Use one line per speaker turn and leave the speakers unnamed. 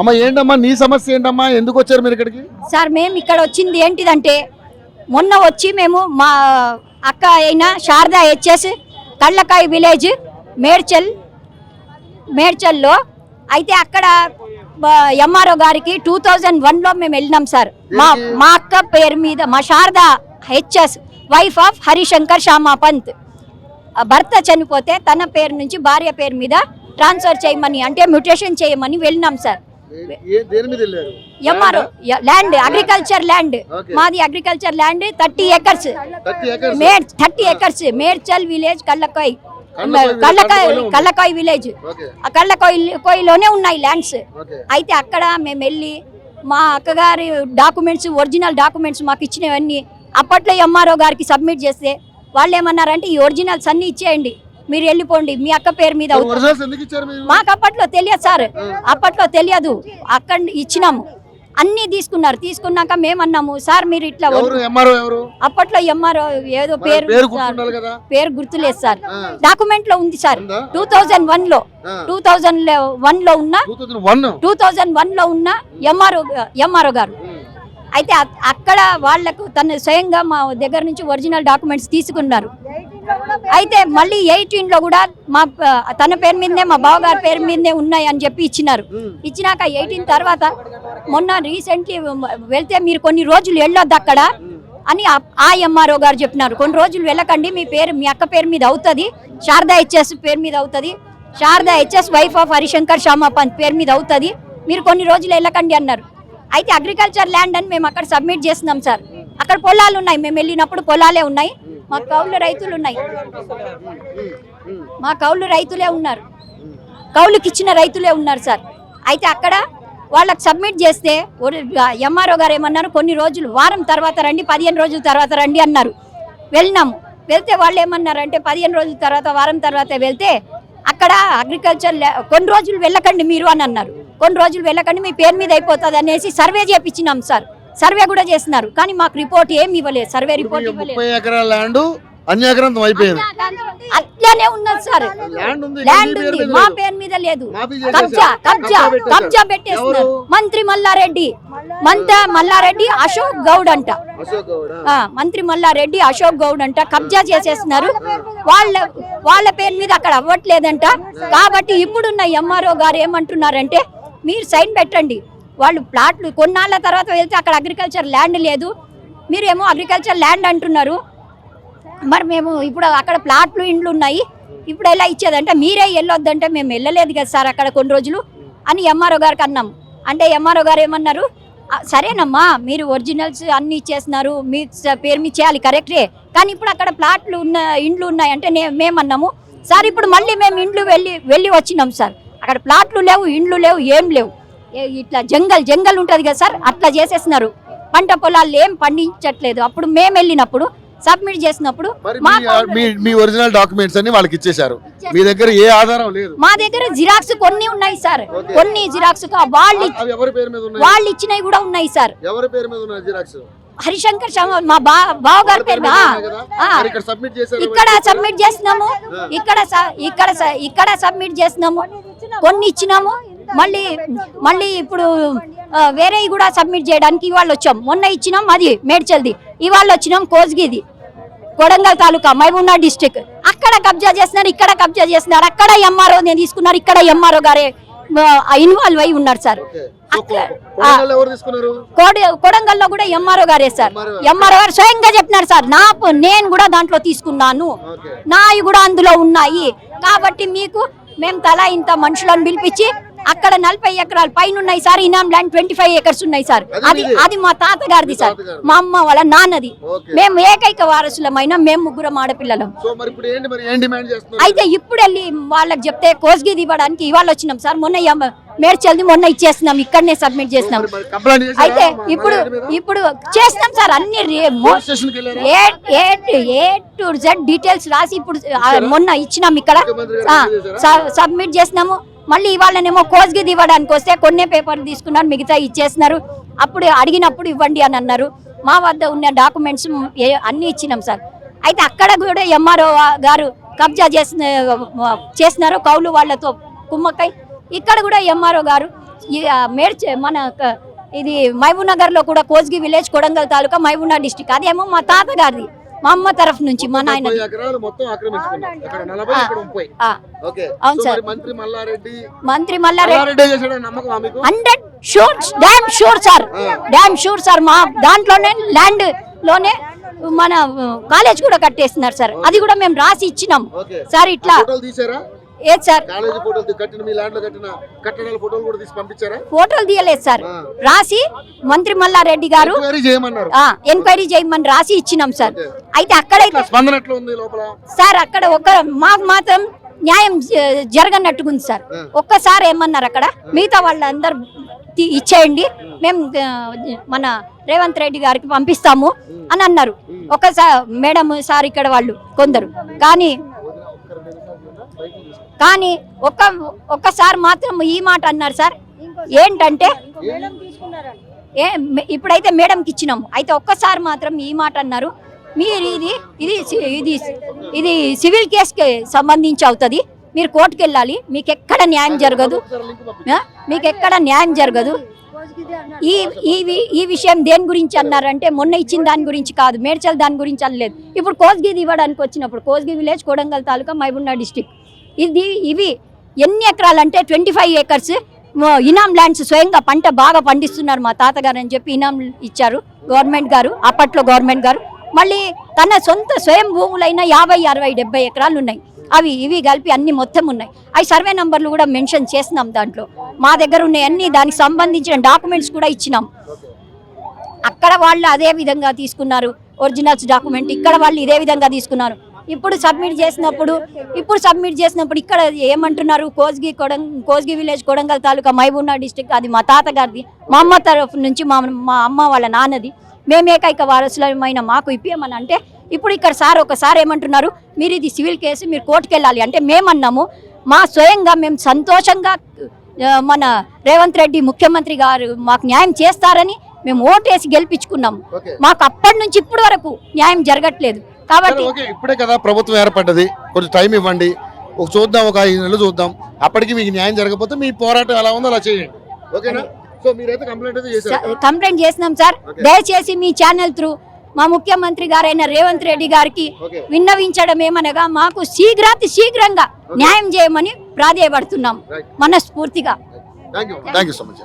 అమ్మ ఏంటమ్మా నీ సమస్య ఏంటమ్మా, ఎందుకు వచ్చారు మీరు ఇక్కడికి?
సార్ మేము ఇక్కడ వచ్చింది ఏంటిదంటే మొన్న వచ్చి మేము మా అక్క అయిన శారదా హెచ్ఎస్ కళ్ళకాయ విలేజ్ మేడ్చల్లో అయితే అక్కడ ఎంఆర్ఓ గారికి 2001లో మేము వెళ్ళినాం సార్. మా అక్క పేరు మీద మా Sharada HS wife of Harishankar Shyama Pant భర్త చనిపోతే తన పేరు నుంచి భార్య పేరు మీద ట్రాన్స్ఫర్ చేయమని అంటే మ్యూటేషన్ చేయమని వెళ్ళినాం sir. MRO land agriculture land మాది agriculture land 30 acres 30 acres Medchal village Kallakaya village ఆ కళ్ళకాయలోనే ఉన్నాయి ల్యాండ్స్. అయితే అక్కడ మేము వెళ్ళి మా అక్కగారి డాక్యుమెంట్స్ ఒరిజినల్ డాక్యుమెంట్స్ మాకు ఇచ్చినవన్నీ అప్పట్లో ఎంఆర్ఓ గారికి సబ్మిట్ చేస్తే వాళ్ళు ఏమన్నారంటే ఈ ఒరిజినల్స్ అన్ని ఇచ్చేయండి, మీరు వెళ్ళిపోండి, మీ అక్క పేరు మీద. మాకు అప్పట్లో తెలియదు సార్, అప్పట్లో తెలియదు. అక్కడ ఇచ్చినాము, అన్ని తీసుకున్నారు. తీసుకున్నాక మేమన్నాము సార్ మీరు ఇట్లా అప్పట్లో ఎంఆర్ఓ ఏదో పేరు గుర్తులేదు సార్, డాక్యుమెంట్ లో ఉంది సార్. 2001లో ఉన్న ఎంఆర్ఓ గారు. అయితే అక్కడ వాళ్లకు తన స్వయంగా మా దగ్గర నుంచి ఒరిజినల్ డాక్యుమెంట్స్ తీసుకున్నారు. అయితే మళ్ళీ 18లో కూడా మా తన పేరు మీదనే మా బావగారి పేరు మీదనే ఉన్నాయి అని చెప్పి ఇచ్చినారు. ఇచ్చినాక 18 తర్వాత మొన్న రీసెంట్లీ వెళ్తే మీరు కొన్ని రోజులు వెళ్ళొద్దు అక్కడ అని ఆ ఎంఆర్ఓ గారు చెప్పినారు. కొన్ని రోజులు వెళ్ళకండి, మీ అక్క పేరు మీద అవుతుంది, శారదా హెచ్ఎస్ పేరు మీద అవుతుంది, Sharada HS wife of Harishankar Shyama Pant పేరు మీద అవుతుంది, మీరు కొన్ని రోజులు వెళ్ళకండి అన్నారు. అయితే అగ్రికల్చర్ ల్యాండ్ అని మేము అక్కడ సబ్మిట్ చేస్తున్నాం సార్. అక్కడ పొలాలు ఉన్నాయి, మేము వెళ్ళినప్పుడు పొలాలే ఉన్నాయి, మా కౌలు రైతులు ఉన్నాయి, మా కౌలు రైతులే ఉన్నారు, కౌలుకి ఇచ్చిన రైతులే ఉన్నారు సార్. అయితే అక్కడ వాళ్ళకి సబ్మిట్ చేస్తే ఎంఆర్ఓ గారు ఏమన్నారు, కొన్ని రోజులు వారం తర్వాత రండి, 15 రోజుల తర్వాత రండి అన్నారు. వెళ్ళినాము. వెళ్తే వాళ్ళు ఏమన్నారంటే 15 రోజుల తర్వాత వారం తర్వాత వెళ్తే అక్కడ అగ్రికల్చర్ కొన్ని రోజులు వెళ్ళకండి మీరు అని అన్నారు. కొన్ని రోజులు వెళ్ళకండి, మీ పేరు మీద అయిపోతుంది అనేసి సర్వే చేయించినాం సార్. సర్వే కూడా చేస్తున్నారు, కానీ మాకు రిపోర్ట్ ఏమి ఇవ్వలేదు, సర్వే రిపోర్ట్ ఇవ్వలేదు. అట్లానే ఉన్నది సార్, ల్యాండ్ ఉంది, మా పేరు మీద లేదు, కబ్జా పెట్టేస్తున్నారు. మంత్రి మల్లారెడ్డి అశోక్ గౌడ్ అంట, మంత్రి మల్లారెడ్డి అశోక్ గౌడ్ అంట కబ్జా చేసేస్తున్నారు. వాళ్ళ పేరు మీద అక్కడ అవ్వట్లేదంట. కాబట్టి ఇప్పుడున్న ఎంఆర్ఓ గారు ఏమంటున్నారంటే మీరు సైన్ పెట్టండి, వాళ్ళు ప్లాట్లు కొన్నాళ్ళ తర్వాత వెళ్తే అక్కడ అగ్రికల్చర్ ల్యాండ్ లేదు, మీరేమో అగ్రికల్చర్ ల్యాండ్ అంటున్నారు, మరి మేము ఇప్పుడు అక్కడ ప్లాట్లు ఇండ్లు ఉన్నాయి, ఇప్పుడు ఎలా ఇచ్చేదంటే మీరే వెళ్ళొద్దంటే మేము వెళ్ళలేదు కదా సార్ అక్కడ కొన్ని రోజులు అని ఎంఆర్ఓ గారికి అన్నాం. అంటే ఎంఆర్ఓ గారు ఏమన్నారు, సరేనమ్మా మీరు ఒరిజినల్స్ అన్ని ఇచ్చేస్తున్నారు, మీ పేరు మీద చేయాలి కరెక్టే, కానీ ఇప్పుడు అక్కడ ప్లాట్లు ఇండ్లు ఉన్నాయి అంటే మేమన్నాము సార్ ఇప్పుడు మళ్ళీ మేము ఇండ్లు వెళ్ళి వచ్చినాం సార్, అక్కడ ప్లాట్లు లేవు, ఇండ్లు లేవు, ఏం లేవు, ఇట్లా జంగల్ ఉంటుంది కదా సార్, అట్లా చేసేస్తున్నారు. పంట పొలాలు ఏం పండించట్లేదు. అప్పుడు మేము వెళ్ళినప్పుడు సబ్మిట్ చేసినప్పుడు
మీ ఒరిజినల్ డాక్యుమెంట్స్ అన్ని వాళ్ళకి ఇచ్చేశారు, మీ దగ్గర ఏ ఆధారం లేదు.
మా దగ్గర జిరాక్స్ కొన్ని ఉన్నాయి సార్, కొన్ని జిరాక్స్ వాళ్ళు ఇచ్చినవి కూడా ఉన్నాయి సార్.
ఎవరి పేరు మీద ఉన్నాయి జిరాక్స్?
హరిశంకర్ మా బావగారి పేరు ఇక్కడ సబ్మిట్ చేసినాము, ఇక్కడ సబ్మిట్ చేసినాము, కొన్ని ఇచ్చినాము. మళ్ళీ ఇప్పుడు వేరే కూడా సబ్మిట్ చేయడానికి ఇవాళ వచ్చాం. మొన్న ఇచ్చినాం అది మేడ్చల్ది, ఇవాళ వచ్చినాం కోస్గిది, కొడంగల్ తాలూకా, మహబూబ్నగర్ డిస్ట్రిక్ట్. అక్కడ కబ్జా చేస్తున్నారు, ఇక్కడ కబ్జా చేస్తున్నారు, అక్కడ ఎంఆర్ఓ తీసుకున్నారు, ఇక్కడ ఎంఆర్ఓ గారే ఇన్వాల్వ్ అయి ఉన్నారు సార్. కొడంగల్లో కూడా ఎంఆర్ఓ గారే సార్, ఎంఆర్ఓ గారు స్వయంగా చెప్పినారు సార్, నేను కూడా దాంట్లో తీసుకున్నాను, నాయి కూడా అందులో ఉన్నాయి, కాబట్టి మీకు మేము తలా ఇంత మనుషులను పిలిపించి అక్కడ 40 ఎకరాలు పైన ఉన్నాయి సార్, ఇనాం ల్యాండ్ 25 acres ఉన్నాయి సార్, అది మా తాతగారిది సార్, మా అమ్మ వాళ్ళ నాన్నది. మేము ఏకైక వారసులమైన మేము ముగ్గురం ఆడపిల్లలం. అయితే ఇప్పుడు వెళ్ళి వాళ్ళకి చెప్తే కోస్గిది ఇవ్వడానికి ఇవాళ వచ్చినాం సార్. మొన్న మేడ్చల్ది మొన్న ఇచ్చేస్తున్నాం, ఇక్కడనే సబ్మిట్ చేసినాం. అయితే ఇప్పుడు చేసినాం సార్, అన్ని ఏ టు జెడ్ డీటెయిల్స్ రాసి ఇప్పుడు మొన్న ఇచ్చినాం, ఇక్కడ సబ్మిట్ చేసినాము. మళ్ళీ ఇవాళనేమో కోస్గిది ఇవ్వడానికి వస్తే కొన్ని పేపర్లు తీసుకున్నారు, మిగతా ఇచ్చేస్తున్నారు. అప్పుడు అడిగినప్పుడు ఇవ్వండి అని అన్నారు. మా వద్ద ఉన్న డాక్యుమెంట్స్ అన్ని ఇచ్చినాం సార్. అయితే అక్కడ కూడా ఎంఆర్ఓ గారు కబ్జా చేసినారు, కౌలు వాళ్లతో కుమ్మక్కై. ఇక్కడ కూడా ఎంఆర్ఓ గారు ఇది మహబూబ్ నగర్ లో కూడా కోస్గి విలేజ్ కొడంగల్ తాలూకా మహబూబ్ నగర్ డిస్టిక్. అదేమో మా తాతగారిది, మా అమ్మ తరఫు నుంచి మా నాయన.
30 ఎకరాలు మొత్తం ఆక్రమించుకున్నారు. ఇక్కడ 40, ఇక్కడ 30. ఓకే.
అవును
సో
సార్.
మరి మంత్రి మల్లారెడ్డి చేశాడని నమ్మకమా మీకు?
100 sure, damn sure sir, damn sure sir. మా దాంట్లోనే ల్యాండ్ లోనే మన కాలేజ్ కూడా కట్టేస్తున్నారు సార్. అది కూడా మేము రాసి ఇచ్చినాం సార్. ఇట్లా
ఫోటోలు తీశారా?
ఏది సార్?
కాలేజీ ఫోటోలు కట్టిన మీ ల్యాండ్ లో కట్టిన కట్టడాల ఫోటోలు కూడా తీసి పంపించారా?
ఫోటోలు తీయలేదు సార్, రాసి మంత్రి మల్లారెడ్డి గారు ఎంక్వైరీ చేయమని రాసి ఇచ్చినాం సార్. అయితే అక్కడైతే
స్పందన ఎట్లా ఉంది లోపల
సార్? అక్కడ మాకు మాత్రం న్యాయం జరగనట్టుకుంది సార్. ఒక్కసారి ఏమన్నారు అక్కడ, మిగతా వాళ్ళందరూ ఇచ్చేయండి, మేము మన రేవంత్ రెడ్డి గారికి పంపిస్తాము అని అన్నారు. ఒకసారి మేడం సార్ ఇక్కడ వాళ్ళు కొందరు, కానీ ఒక్కసారి మాత్రం ఈ మాట అన్నారు సార్. ఏంటంటే ఇప్పుడైతే మేడంకి ఇచ్చినాము, అయితే ఒక్కసారి మాత్రం ఈ మాట అన్నారు, మీరు ఇది సివిల్ కేసుకి సంబంధించి అవుతుంది, మీరు కోర్టుకు వెళ్ళాలి, మీకు ఎక్కడ న్యాయం జరగదు, మీకు ఎక్కడ న్యాయం జరగదు. ఈ విషయం దేని గురించి అన్నారంటే మొన్న ఇచ్చిన దాని గురించి కాదు, మేడ్చల్ దాని గురించి అనలేదు. ఇప్పుడు కోస్గిది ఇవ్వడానికి వచ్చినప్పుడు కోస్గి విలేజ్ కొడంగల్ తాలూకా మహబూబ్ నగర్ డిస్టిక్ ఇవి ఎన్ని ఎకరాలు అంటే 25 ఏకర్స్ ఇనాం ల్యాండ్స్. స్వయంగా పంట బాగా పండిస్తున్నారు మా తాతగారు అని చెప్పి ఇనాం ఇచ్చారు గవర్నమెంట్ గారు, అప్పట్లో గవర్నమెంట్ గారు. మళ్ళీ తన సొంత స్వయం భూములైన 50, 60, 70 ఎకరాలు ఉన్నాయి. ఇవి కలిపి అన్ని మొత్తం ఉన్నాయి. అవి సర్వే నంబర్లు కూడా మెన్షన్ చేసినాం దాంట్లో. మా దగ్గర ఉన్నాయి అన్ని, దానికి సంబంధించిన డాక్యుమెంట్స్ కూడా ఇచ్చినాం. అక్కడ వాళ్ళు అదే విధంగా తీసుకున్నారు ఒరిజినల్స్ డాక్యుమెంట్, ఇక్కడ వాళ్ళు ఇదే విధంగా తీసుకున్నారు. ఇప్పుడు సబ్మిట్ చేసినప్పుడు ఇక్కడ ఏమంటున్నారు, కోస్గి విలేజ్ కొడంగల్ తాలూకా మహబూబ్ నగర్ డిస్టిక్, అది మా తాతగారిది, మా అమ్మ తరఫు నుంచి మా అమ్మ వాళ్ళ నాన్నది, మేము ఏకైక వారసులమైన మాకు ఇప్పియమని అంటే, ఇప్పుడు ఇక్కడ సార్ ఒకసారి ఏమంటున్నారు, మీరు ఇది సివిల్ కేసు, మీరు కోర్టుకు వెళ్ళాలి అంటే మేమన్నాము, మా స్వయంగా మేము సంతోషంగా మన రేవంత్ రెడ్డి ముఖ్యమంత్రి గారు మాకు న్యాయం చేస్తారని మేము ఓటేసి గెలిపించుకున్నాము. మాకు అప్పటి నుంచి ఇప్పటి వరకు న్యాయం జరగట్లేదు. కాబట్టి
ఇప్పుడే కదా ప్రభుత్వం ఏర్పడ్డది, కొంచెం టైం ఇవ్వండి, చూద్దాం, ఒక 5 నెలలు చూద్దాం. అప్పటికి మీకు న్యాయం జరగకపోతే మీ పోరాటం ఎలా ఉందో అలా చేయండి. ఓకేనా? సో మీరైతే
కంప్లైంట్ చేసినాం సార్. దయచేసి మీ ఛానల్ త్రూ మా ముఖ్యమంత్రి గారైన రేవంత్ రెడ్డి గారికి విన్నవించడం ఏమనగా, మాకు శీఘ్రంగా న్యాయం చేయమని ప్రాధేయపడుతున్నాం మనస్ఫూర్తిగా.
Thank you so much.